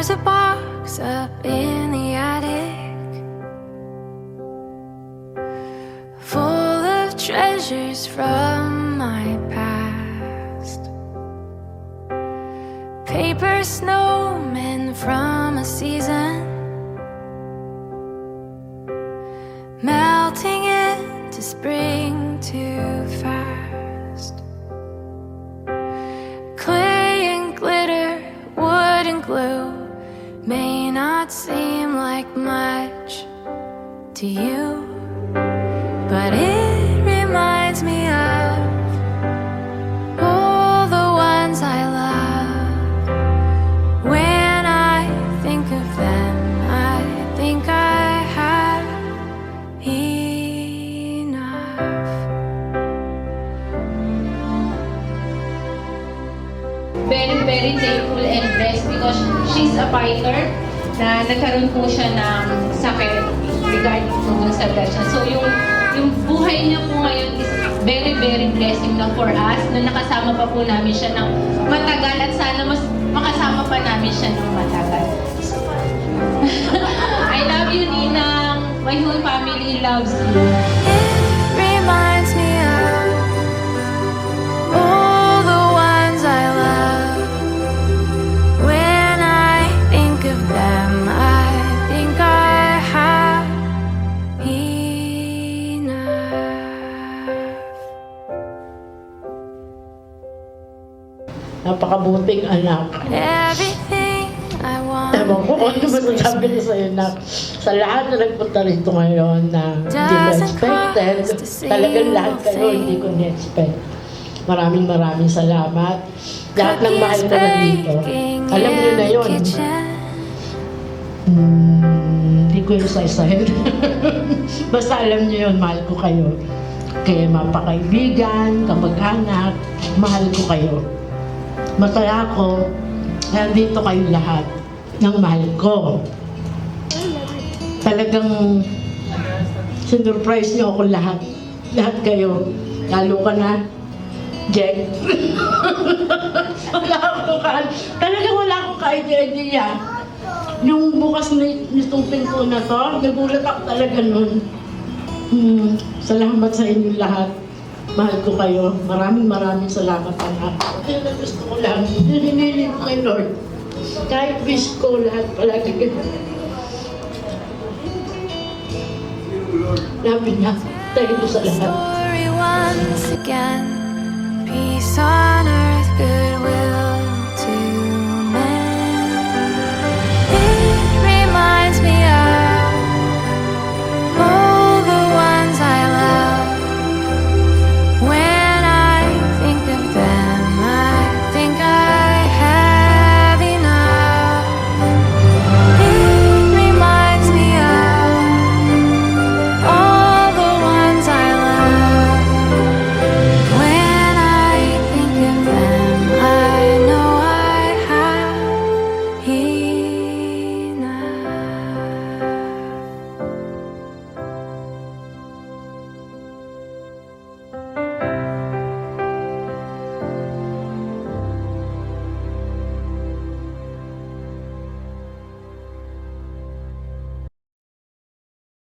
There's a box up in the attic full of treasures from my past. Paper snowmen from a season melting into spring too fast. Clay and glitter, wood and glue may not seem like much to you, but it reminds me of all the ones I love. When I think of them, I think I have enough. Very, very thankful and blessed because she's a fighter na nagkaroon po siya ng sakit regarding po sa blood siya. So yung buhay niya po ngayon is very, very blessing na for us na nakasama pa po namin siya ng matagal at sana mas makasama pa namin siya ng matagal. I love you, Ninang. My whole family loves you. It reminds me of all the ones I love. When I think of them, I think I have enough. Napakabuting anak. Everything I want. Ewan ko kung ano masasabi ko sa'yo na sa lahat na nagpunta rito ngayon na hindi na-expected, talagang lahat kayo hindi ko na-expect. Maraming salamat. Lahat ng mahal na nandito. Alam niyo na yun. Hindi ko yung isa-isahin. Basta alam niyo yun, mahal ko kayo. Kaya mapakaibigan, kamag-anak, mahal ko kayo. Masaya ako, nandito kayo lahat ng mahal ko. Talagang sinurprise niyo ako lahat. Lahat kayo. Lalo ka na, Jack. Talagang wala akong ka-idea. Yung bukas nitong pinto na to, nagulat ako talaga nun. Salamat sa inyo lahat. Mahal ko kayo. Maraming salamat, anak. Kaya na gusto ko lang. Hininili ko kay Lord. Kahit wish ko lahat palagi ganun. Labi niya. Tayo sa lahat. Story once again. Peace on earth, goodwill